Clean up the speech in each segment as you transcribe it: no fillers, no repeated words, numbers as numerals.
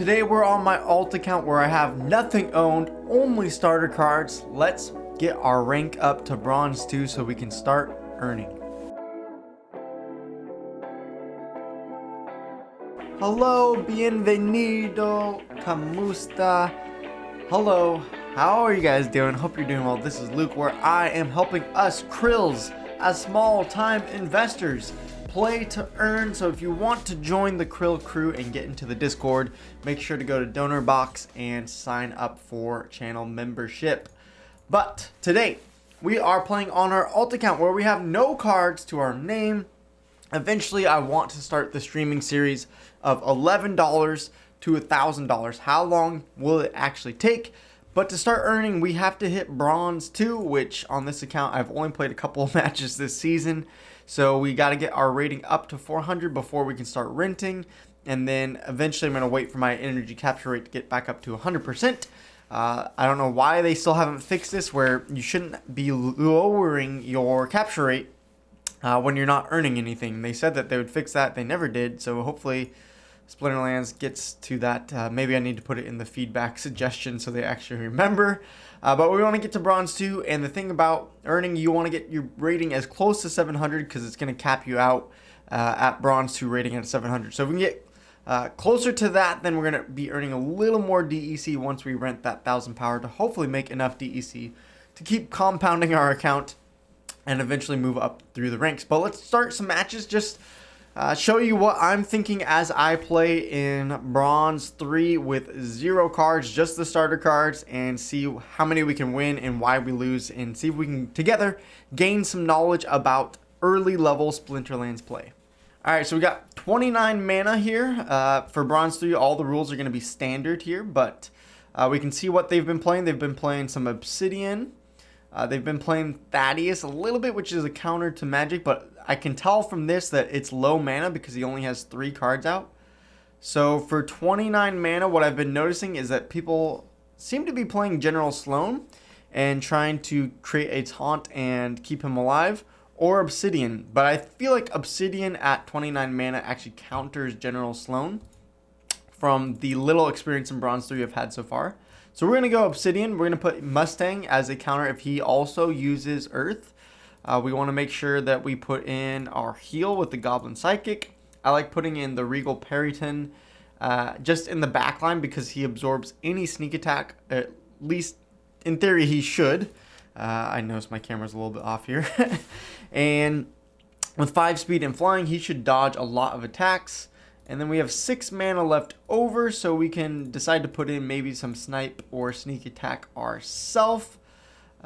Today we're on my alt account where I have nothing owned, only starter cards. Let's get our rank up to bronze 2 so we can start earning. Hello, bienvenido, kamusta. Hello, how are you guys doing? Hope you're doing well. This is Luke, where I am helping us Krills as small-time investors play to earn. So if you want to join the Krill crew and get into the Discord, make sure to go to donor box and sign up for channel membership. But today we are playing on our alt account where we have no cards to our name. Eventually I want to start the streaming series of $11 to $1,000. How long will it actually take? But to start earning, we have to hit bronze 2, which on this account I've only played a couple of matches this season. So we got to get our rating up to 400 before we can start renting. And then eventually I'm going to wait for my energy capture rate to get back up to 100%. I don't know why they still haven't fixed this, where you shouldn't be lowering your capture rate when you're not earning anything. They said that they would fix that. They never did. So hopefully Splinterlands gets to that. Maybe I need to put it in the feedback suggestion so they actually remember. But we want to get to bronze 2, and the thing about earning, you want to get your rating as close to 700 because it's going to cap you out at bronze 2 rating at 700. So if we can get closer to that, then we're going to be earning a little more DEC once we rent that 1,000 power to hopefully make enough DEC to keep compounding our account and eventually move up through the ranks. But let's start some matches. Just show you what I'm thinking as I play in bronze 3 with 0 cards, just the starter cards, and see how many we can win and why we lose, and see if we can together gain some knowledge about early level Splinterlands play. Alright, so we got 29 mana here. For bronze 3, all the rules are going to be standard here, but we can see what they've been playing. They've been playing some Obsidian. They've been playing Thaddeus a little bit, which is a counter to Magic, but I can tell from this that it's low mana because he only has 3 cards out. So for 29 mana, what I've been noticing is that people seem to be playing General Sloan and trying to create a taunt and keep him alive, or Obsidian. But I feel like Obsidian at 29 mana actually counters General Sloan from the little experience in bronze 3 I've had so far. So we're going to go Obsidian. We're going to put Mustang as a counter if he also uses Earth. We want to make sure that we put in our heal with the Goblin Psychic. I like putting in the Regal Periton just in the back line because he absorbs any sneak attack. At least in theory he should. I notice my camera's a little bit off here. And with 5 speed and flying, he should dodge a lot of attacks. And then we have 6 mana left over, so we can decide to put in maybe some snipe or sneak attack ourselves. It's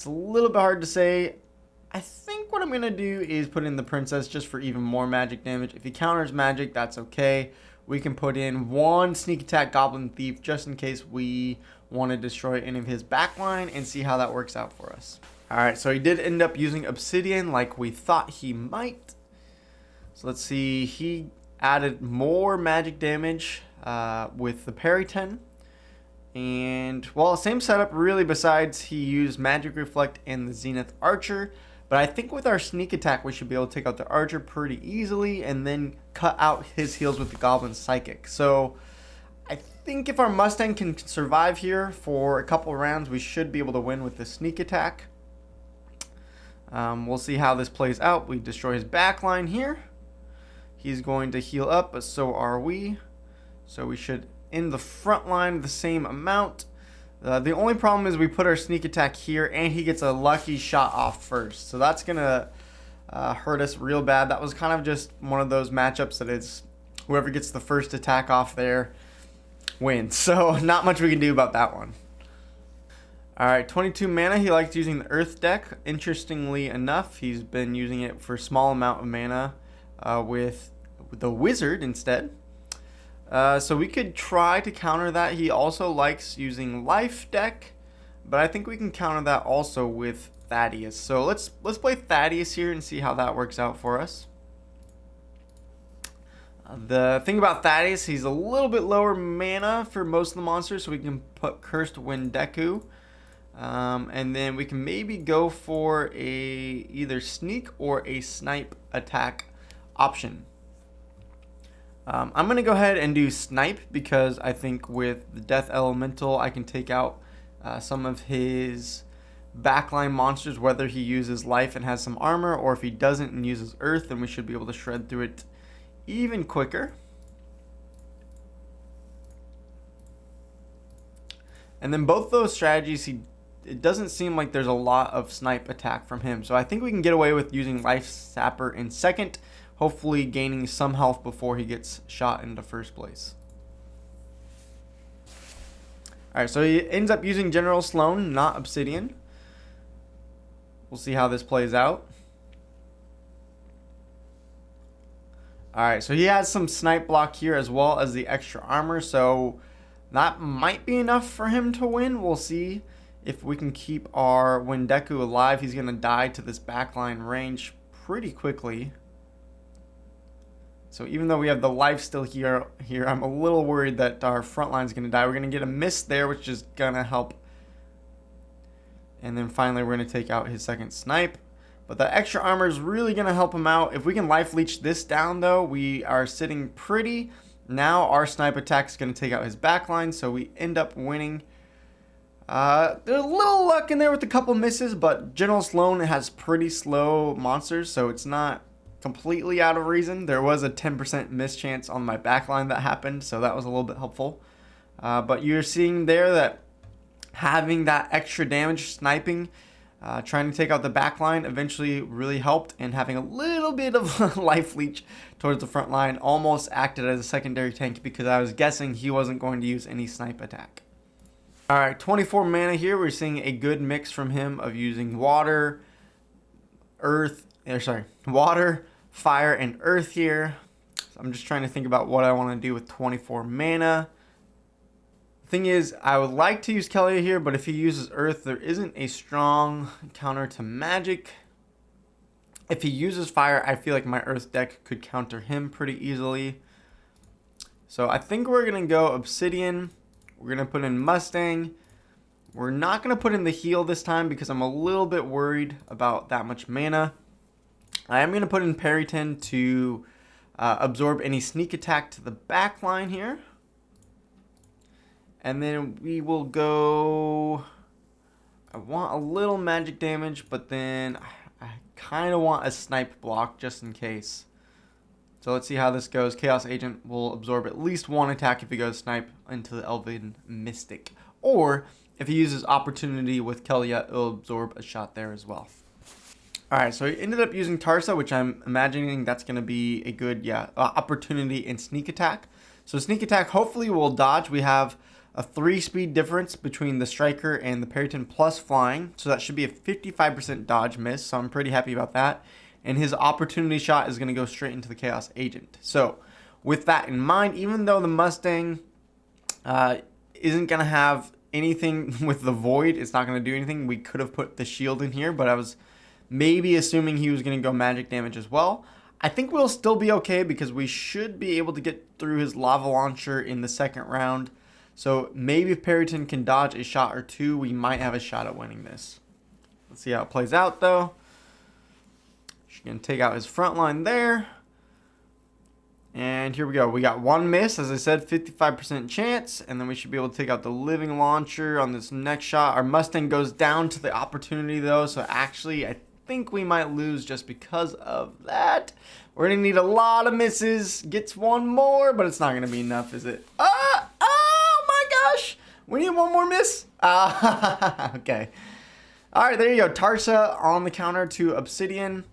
a little bit hard to say. I think what I'm going to do is put in the Princess just for even more magic damage. If he counters magic, that's okay. We can put in 1 sneak attack Goblin Thief just in case we want to destroy any of his backline and see how that works out for us. Alright, so he did end up using Obsidian like we thought he might. So let's see, he added more magic damage with the Periton. And, well, same setup really, besides he used Magic Reflect and the Zenith Archer. But I think with our sneak attack, we should be able to take out the Archer pretty easily and then cut out his heals with the Goblin Psychic. So I think if our Mustang can survive here for a couple rounds, we should be able to win with the sneak attack. We'll see how this plays out. We destroy his backline here. He's going to heal up, but so are we. So we should in the front line the same amount. The only problem is we put our sneak attack here and he gets a lucky shot off first. So that's going to hurt us real bad. That was kind of just one of those matchups that is whoever gets the first attack off there wins. So not much we can do about that one. Alright, 22 mana. He likes using the Earth deck. Interestingly enough, he's been using it for a small amount of mana with the Wizard instead. So we could try to counter that. He also likes using Life deck, but I think we can counter that also with Thaddeus. So let's play Thaddeus here and see how that works out for us. The thing about Thaddeus, he's a little bit lower mana for most of the monsters, so we can put Cursed Wendeku. And then we can maybe go for either sneak or a snipe attack option. I'm going to go ahead and do Snipe because I think with the Death Elemental I can take out some of his backline monsters, whether he uses life and has some armor, or if he doesn't and uses earth, then we should be able to shred through it even quicker. And then both those strategies, it doesn't seem like there's a lot of snipe attack from him. So I think we can get away with using Life Sapper in second, hopefully gaining some health before he gets shot into first place. Alright, so he ends up using General Sloan, not Obsidian. We'll see how this plays out. Alright, so he has some snipe block here as well as the extra armor, so that might be enough for him to win. We'll see if we can keep our Wendeku alive. He's going to die to this backline range pretty quickly. So even though we have the life still here, I'm a little worried that our front line is going to die. We're going to get a miss there, which is going to help. And then finally, we're going to take out his second snipe. But the extra armor is really going to help him out. If we can life leech this down, though, we are sitting pretty. Now our snipe attack is going to take out his backline, so we end up winning. There's a little luck in there with a couple misses, but General Sloan has pretty slow monsters, so it's not completely out of reason. There was a 10% miss chance on my backline that happened, so that was a little bit helpful. But you're seeing there that having that extra damage sniping, trying to take out the backline eventually really helped, and having a little bit of life leech towards the front line almost acted as a secondary tank because I was guessing he wasn't going to use any snipe attack. Alright, 24 mana here. We're seeing a good mix from him of using water, fire, and earth here. So I'm just trying to think about what I want to do with 24 mana. The thing is, I would like to use Kelia here, but if he uses earth, there isn't a strong counter to magic. If he uses fire, I feel like my earth deck could counter him pretty easily. So I think we're going to go Obsidian. We're going to put in Mustang. We're not going to put in the heal this time because I'm a little bit worried about that much mana. I am going to put in Periton to absorb any sneak attack to the back line here. And then we will go... I want a little magic damage, but then I kind of want a snipe block just in case. So let's see how this goes. Chaos Agent will absorb at least one attack if he goes snipe into the Elven Mystic. Or if he uses Opportunity with Kelia, it'll absorb a shot there as well. Alright, so he ended up using Tarsa, which I'm imagining that's going to be a good opportunity in sneak attack. So sneak attack hopefully will dodge. We have a 3-speed difference between the Striker and the Periton plus flying. So that should be a 55% dodge miss. So I'm pretty happy about that. And his opportunity shot is going to go straight into the Chaos Agent. So with that in mind, even though the Mustang isn't going to have anything with the Void, it's not going to do anything. We could have put the shield in here, but I was maybe assuming he was going to go magic damage as well. I think we'll still be okay because we should be able to get through his lava launcher in the second round. So maybe if Periton can dodge a shot or two, we might have a shot at winning this. Let's see how it plays out though. She's going to take out his front line there. And here we go. We got one miss, as I said, 55% chance. And then we should be able to take out the living launcher on this next shot. Our Mustang goes down to the opportunity though. So actually, I think we might lose just because of that. We're going to need a lot of misses. Gets one more, but it's not going to be enough, is it? Oh my gosh. We need one more miss. Okay. All right, there you go. Tarsa on the counter to Obsidian.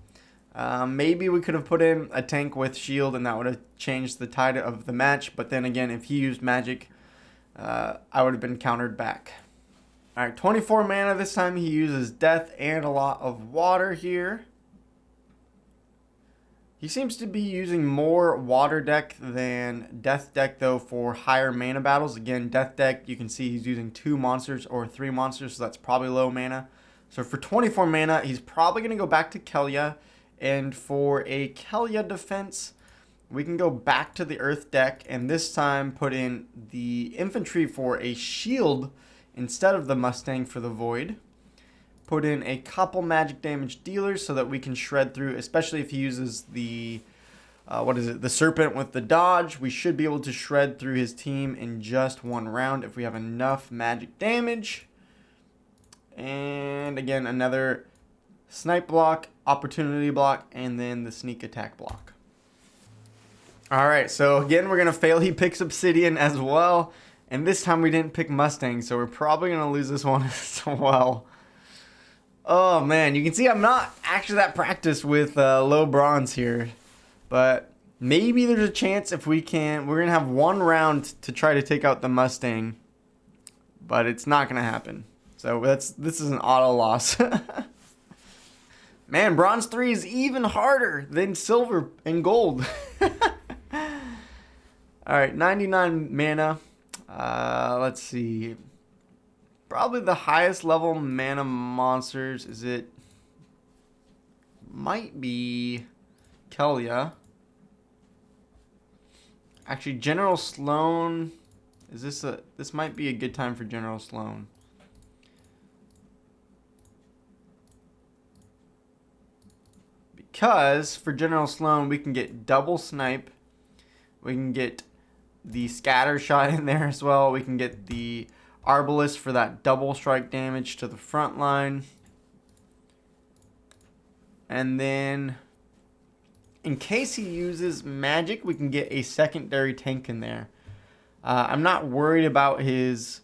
Maybe we could have put in a tank with shield and that would have changed the tide of the match. But then again, if he used magic, I would have been countered back. Alright, 24 mana this time. He uses death and a lot of water here. He seems to be using more water deck than death deck though for higher mana battles. Again, death deck, you can see he's using 2 monsters or 3 monsters, so that's probably low mana. So for 24 mana, he's probably going to go back to Kelia. And for a Kelia defense, we can go back to the Earth deck and this time put in the infantry for a shield instead of the Mustang for the Void. Put in a couple magic damage dealers so that we can shred through, especially if he uses the what is it? The Serpent with the dodge. We should be able to shred through his team in just one round if we have enough magic damage. And again, another snipe block, opportunity block, and then the sneak attack block. Alright, so again, we're going to fail. He picks Obsidian as well. And this time we didn't pick Mustang, so we're probably going to lose this one as well. Oh man, you can see I'm not actually that practiced with low bronze here. But maybe there's a chance if we can. We're going to have one round to try to take out the Mustang. But it's not going to happen. So this is an auto loss. Man, bronze 3 is even harder than silver and gold. Alright, 99 mana. Let's see. Probably the highest level mana monsters is it? Might be Kelia. Actually, General Sloan. Is this might be a good time for General Sloan. Because for General Sloan, we can get double snipe. We can get the scatter shot in there as well. We can get the Arbalest for that double strike damage to the front line. And then, in case he uses magic, we can get a secondary tank in there. I'm not worried about his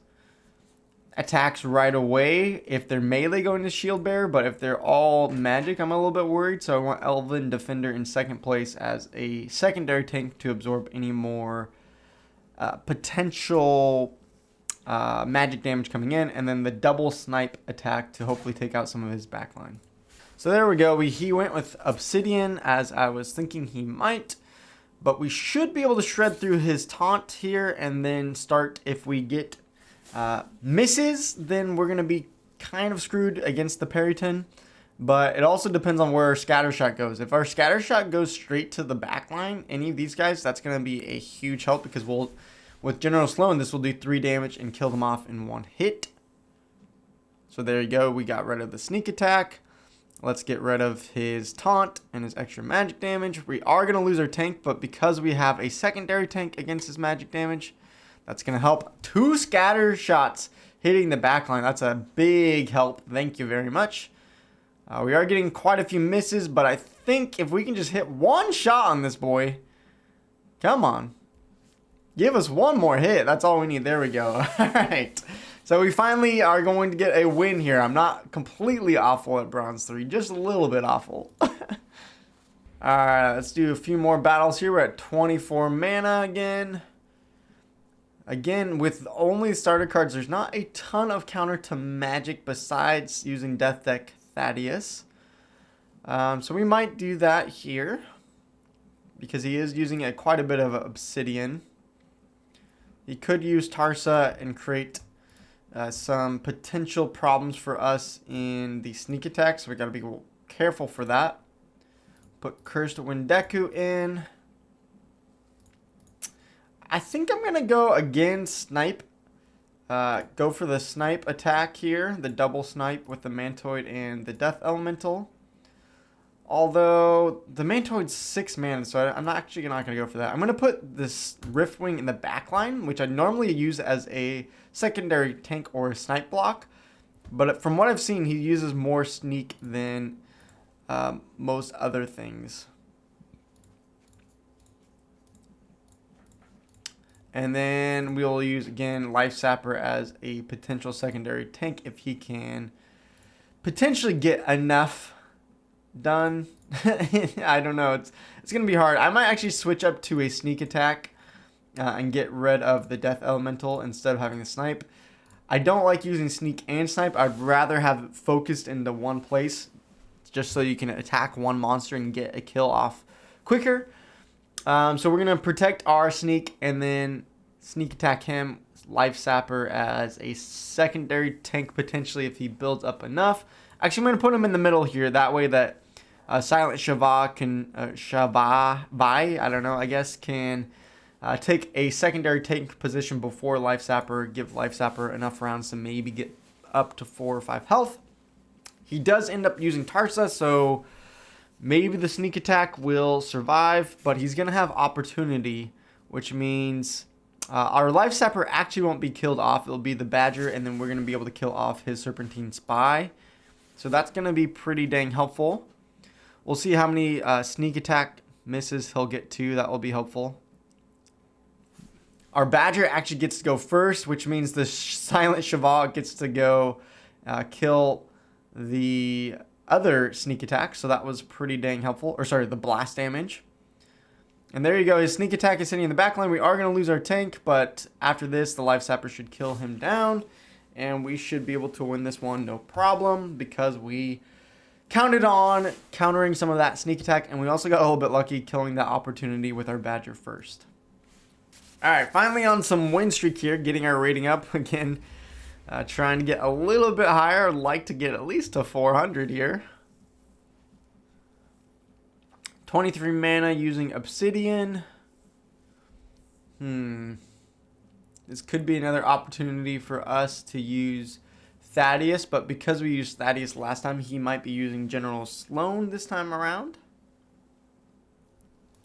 attacks right away if they're melee going to shield bearer, but if they're all magic, I'm a little bit worried. So I want Elven Defender in second place as a secondary tank to absorb any more potential magic damage coming in, and then the double snipe attack to hopefully take out some of his backline. So there we go. He went with Obsidian as I was thinking he might, but we should be able to shred through his taunt here and then start. If we get misses, then we're going to be kind of screwed against the Periton. But it also depends on where our scatter shot goes. If our scatter shot goes straight to the back line, any of these guys, that's going to be a huge help because with General Sloan, this will do 3 damage and kill them off in 1 hit. So there you go. We got rid of the sneak attack. Let's get rid of his taunt and his extra magic damage. We are going to lose our tank, but because we have a secondary tank against his magic damage, that's going to help. 2 scatter shots hitting the backline. That's a big help. Thank you very much. We are getting quite a few misses, but I think if we can just hit 1 shot on this boy. Come on. Give us 1 more hit. That's all we need. There we go. All right. So we finally are going to get a win here. I'm not completely awful at bronze 3. Just a little bit awful. Alright, let's do a few more battles here. We're at 24 mana again. Again, with only starter cards, there's not a ton of counter to magic besides using Death Deck Thaddeus. So we might do that here because he is using quite a bit of Obsidian. He could use Tarsa and create some potential problems for us in the sneak attack, so we got to be careful for that. Put Cursed Windeku in. I think I'm going to go again snipe. Go for the snipe attack here. The double snipe with the Mantoid and the Death Elemental. Although the Mantoid's 6 mana, so I'm not going to go for that. I'm going to put this Riftwing in the back line, which I normally use as a secondary tank or a snipe block. But from what I've seen, he uses more sneak than most other things. And then we'll use, again, Life Sapper as a potential secondary tank if he can potentially get enough done. I don't know. It's going to be hard. I might actually switch up to a sneak attack and get rid of the Death Elemental instead of having the snipe. I don't like using sneak and snipe. I'd rather have it focused into one place just so you can attack one monster and get a kill off quicker. So we're going to protect our sneak and then sneak attack him, Life Sapper as a secondary tank potentially if he builds up enough. Actually, I'm going to put him in the middle here. That way that Silent Shava can, I don't know, I guess can take a secondary tank position before Life Sapper, give Life Sapper enough rounds to maybe get up to 4 or 5 health. He does end up using Tarsa, so Maybe the sneak attack will survive, but he's going to have opportunity, which means our life sapper actually won't be killed off. It'll be the badger, and then we're going to be able to kill off his serpentine spy. So that's going to be pretty dang helpful. We'll see how many sneak attack misses he'll get to. That will be helpful. Our badger actually gets to go first, which means the silent cheval gets to go kill the other sneak attack. So that was pretty dang helpful. Or sorry, the blast damage. And there you go. His sneak attack is sitting in the back line. We are going to lose our tank, but after this, the life sapper should kill him down. And we should be able to win this one no problem because we counted on countering some of that sneak attack. And we also got a little bit lucky killing that opportunity with our badger first. Alright, finally on some win streak here, getting our rating up again. Trying to get a little bit higher. I'd like to get at least to 400 here. 23 mana using obsidian. This could be another opportunity for us to use Thaddeus, but because we used Thaddeus last time, he might be using General Sloan this time around.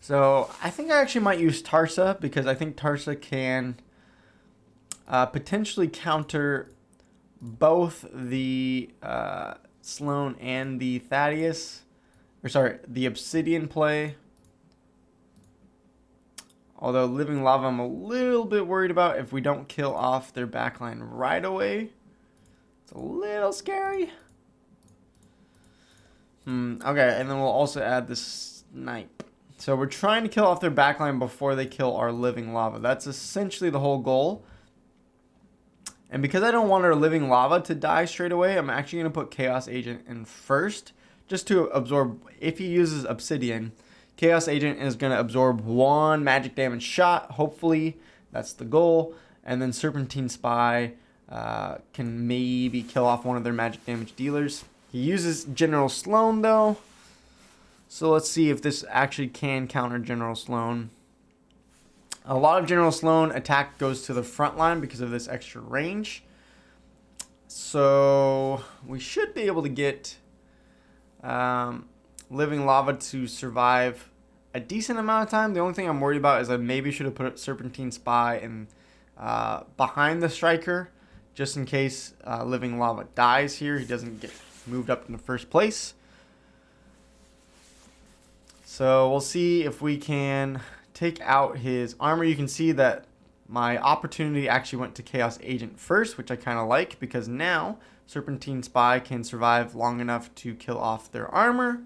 So I think I actually might use Tarsa because I think Tarsa can potentially counter both the Sloan and the Thaddeus. Or sorry, the Obsidian play. Although Living Lava I'm a little bit worried about if we don't kill off their backline right away. It's a little scary. Okay, and then we'll also add the Snipe. So we're trying to kill off their backline before they kill our Living Lava. That's essentially the whole goal. And because I don't want our Living Lava to die straight away, I'm actually going to put Chaos Agent in first. Just to absorb, if he uses Obsidian, Chaos Agent is going to absorb 1 magic damage shot. Hopefully, that's the goal. And then Serpentine Spy can maybe kill off one of their magic damage dealers. He uses General Sloan though. So let's see if this actually can counter General Sloan. A lot of General Sloan attack goes to the front line because of this extra range. So we should be able to get Living Lava to survive a decent amount of time. The only thing I'm worried about is I maybe should have put Serpentine Spy in behind the striker, just in case Living Lava dies here. He doesn't get moved up in the first place. So we'll see if we can take out his armor. You can see that my opportunity actually went to Chaos Agent first, which I kind of like because now Serpentine Spy can survive long enough to kill off their armor.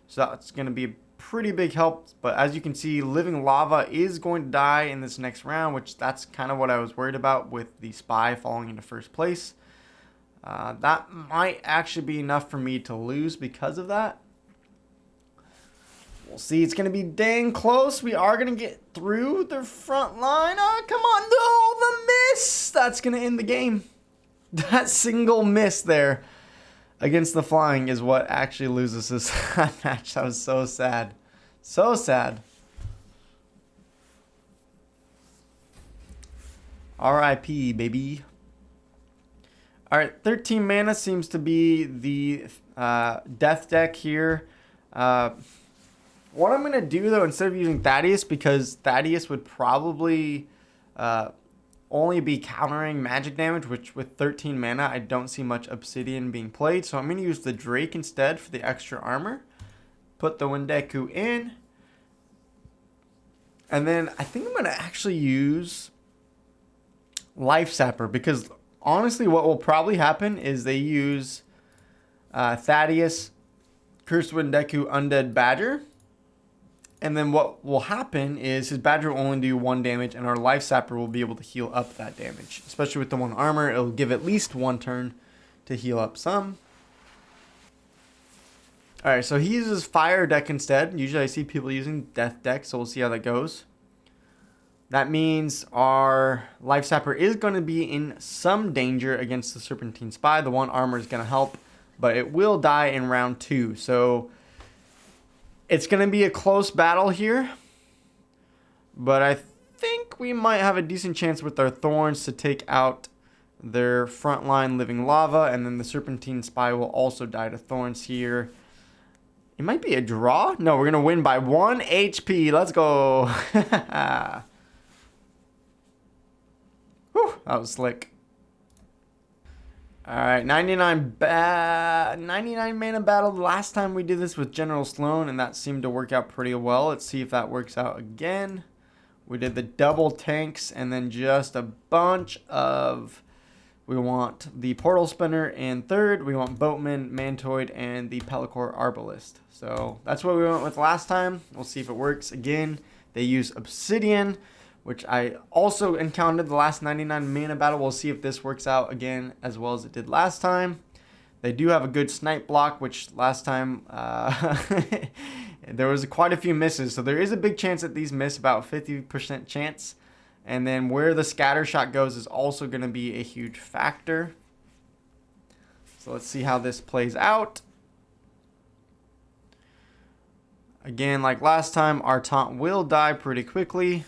So that's going to be a pretty big help. But as you can see, Living Lava is going to die in this next round, which that's kind of what I was worried about with the Spy falling into first place. That might actually be enough for me to lose because of that. We'll see. It's going to be dang close. We are going to get through the front line. Oh, come on. No, the miss. That's going to end the game. That single miss there against the flying is what actually loses this match. That was so sad. So sad. R.I.P. baby. Alright, 13 mana seems to be the death deck here. What I'm going to do, though, instead of using Thaddeus, because Thaddeus would probably only be countering magic damage, which with 13 mana, I don't see much Obsidian being played. So I'm going to use the Drake instead for the extra armor. Put the Wendeku in. And then I think I'm going to actually use Life Sapper, because honestly, what will probably happen is they use Thaddeus, Cursed Wendeku, Undead Badger. And then what will happen is his Badger will only do 1 damage, and our Life Sapper will be able to heal up that damage. Especially with the 1 armor, it'll give at least 1 turn to heal up some. Alright, so he uses Fire deck instead. Usually I see people using Death deck, so we'll see how that goes. That means our Life Sapper is going to be in some danger against the Serpentine Spy. The 1 armor is going to help, but it will die in round 2. So it's going to be a close battle here, but I think we might have a decent chance with our Thorns to take out their frontline Living Lava, and then the Serpentine Spy will also die to Thorns here. It might be a draw. No, we're going to win by 1 HP. Let's go. Whew, that was slick. Alright, 99 mana battle. The last time we did this with General Sloan, and that seemed to work out pretty well. Let's see if that works out again. We did the double tanks, and then just a bunch of... We want the Portal Spinner in third. We want Boatman, Mantoid, and the Pellicor Arbalist. So that's what we went with last time. We'll see if it works. Again, they use Obsidian, which I also encountered the last 99 mana battle. We'll see if this works out again as well as it did last time. They do have a good snipe block, which last time there was quite a few misses. So there is a big chance that these miss, about 50% chance. And then where the scatter shot goes is also going to be a huge factor. So let's see how this plays out. Again, like last time, our taunt will die pretty quickly.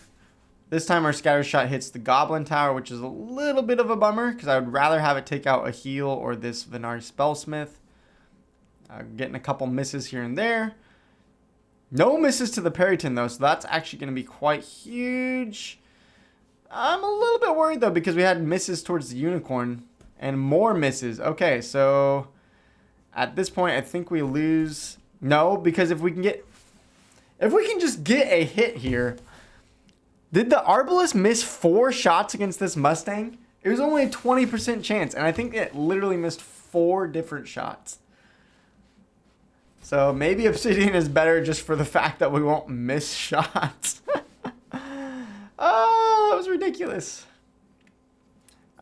This time our scatter shot hits the Goblin Tower, which is a little bit of a bummer because I would rather have it take out a heal or this Venari Spellsmith. Getting a couple misses here and there. No misses to the Periton though, so that's actually going to be quite huge. I'm a little bit worried though because we had misses towards the Unicorn and more misses. Okay, so at this point I think we lose. No, because if we can just get a hit here. Did the Arbalist miss 4 shots against this Mustang? It was only a 20% chance, and I think it literally missed 4 different shots. So maybe Obsidian is better just for the fact that we won't miss shots. Oh, that was ridiculous.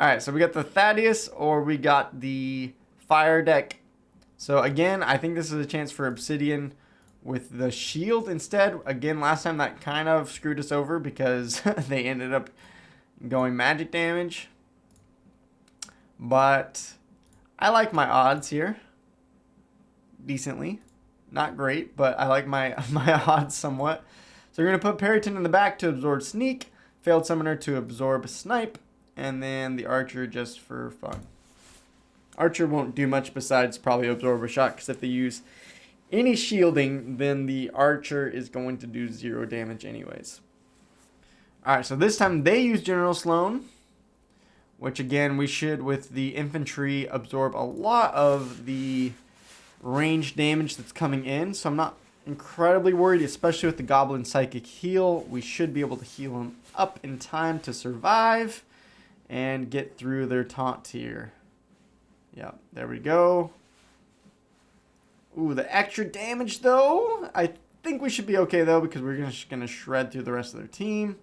Alright, so we got the Thaddeus or we got the Fire Deck. So again, I think this is a chance for Obsidian with the shield instead. Again, last time that kind of screwed us over because they ended up going magic damage. But I like my odds here. Decently. Not great, but I like my odds somewhat. So we're going to put Periton in the back to absorb Sneak, Failed Summoner to absorb Snipe, and then the Archer just for fun. Archer won't do much besides probably absorb a shot, because if they use any shielding, then the Archer is going to do 0 damage anyways. Alright, so this time they use General Sloan, which again, we should, with the infantry, absorb a lot of the range damage that's coming in. So I'm not incredibly worried, especially with the Goblin Psychic Heal. We should be able to heal them up in time to survive and get through their taunt here. Yeah, there we go. Ooh, the extra damage though. I think we should be okay though because we're just going to shred through the rest of their team.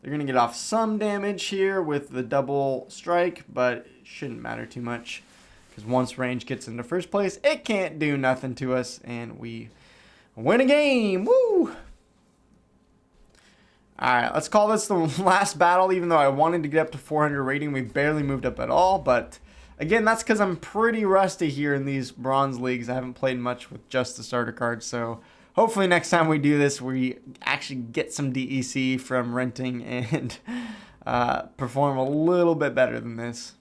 They're going to get off some damage here with the double strike, but it shouldn't matter too much because once range gets into first place, it can't do nothing to us and we win a game. Woo! Alright, let's call this the last battle. Even though I wanted to get up to 400 rating, we barely moved up at all. But again, that's because I'm pretty rusty here in these bronze leagues. I haven't played much with just the starter cards. So hopefully next time we do this, we actually get some DEC from renting and perform a little bit better than this.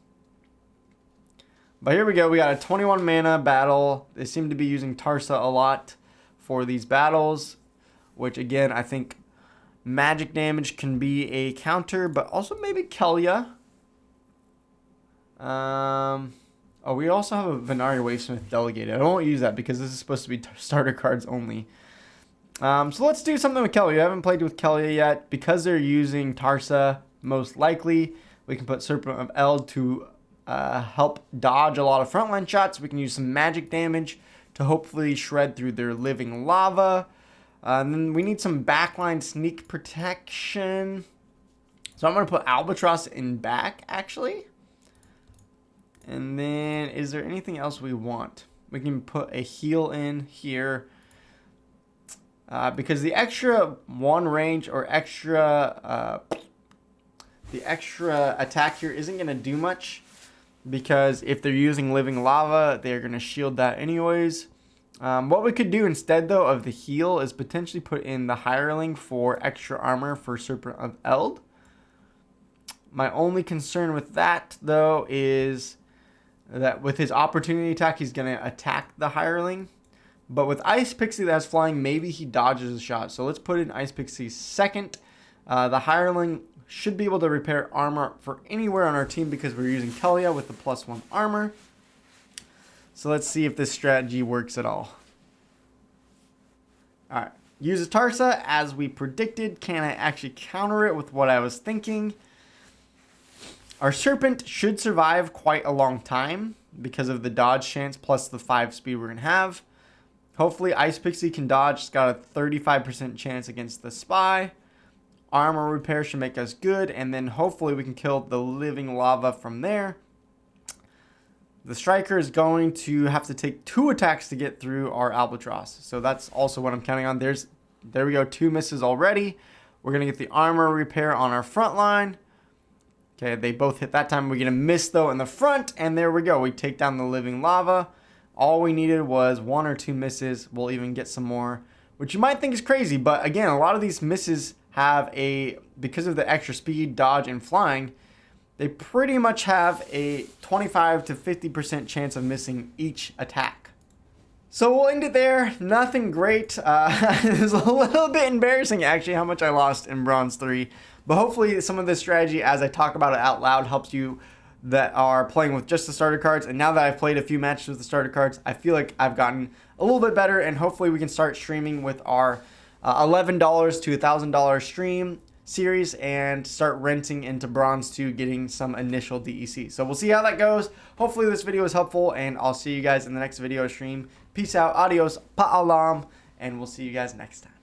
But here we go. We got a 21 mana battle. They seem to be using Tarsa a lot for these battles, which again, I think magic damage can be a counter, but also maybe Kelia. Oh, we also have a Venari Wavesmith delegated. I won't use that because this is supposed to be starter cards only. So let's do something with Kelia. I haven't played with Kelia yet. Because they're using Tarsa, most likely, we can put Serpent of Eld to help dodge a lot of frontline shots. We can use some magic damage to hopefully shred through their living lava. And then we need some backline sneak protection. So I'm going to put Albatross in back, actually. And then, is there anything else we want? We can put a heal in here. Because the extra 1 range or extra... the extra attack here isn't going to do much. Because if they're using living lava, they're going to shield that anyways. What we could do instead, though, of the heal is potentially put in the Hireling for extra armor for Serpent of Eld. My only concern with that, though, is that with his opportunity attack, he's going to attack the Hireling. But with Ice Pixie that's flying, maybe he dodges a shot. So let's put in Ice Pixie second. The hireling should be able to repair armor for anywhere on our team because we're using Kelia with the +1 armor. So let's see if this strategy works at all. Alright, use a Tarsa as we predicted. Can I actually counter it with what I was thinking? Our Serpent should survive quite a long time because of the dodge chance plus the 5 speed we're going to have. Hopefully Ice Pixie can dodge. It's got a 35% chance against the Spy. Armor repair should make us good, and then hopefully we can kill the living lava from there. The Striker is going to have to take 2 attacks to get through our Albatross. So that's also what I'm counting on. There we go, 2 misses already. We're going to get the armor repair on our front line. Okay, they both hit that time. We're going to miss, though, in the front, and there we go. We take down the living lava. All we needed was 1 or 2 misses. We'll even get some more, which you might think is crazy, but again, a lot of these misses have because of the extra speed, dodge, and flying, they pretty much have a 25 to 50% chance of missing each attack. So we'll end it there. Nothing great. It was a little bit embarrassing, actually, how much I lost in Bronze 3. But hopefully some of this strategy, as I talk about it out loud, helps you that are playing with just the starter cards. And now that I've played a few matches with the starter cards, I feel like I've gotten a little bit better, and hopefully we can start streaming with our $11 to $1,000 stream series and start renting into Bronze 2, getting some initial DEC. So we'll see how that goes. Hopefully this video is helpful, and I'll see you guys in the next video stream. Peace out, adios, pa'alam, and we'll see you guys next time.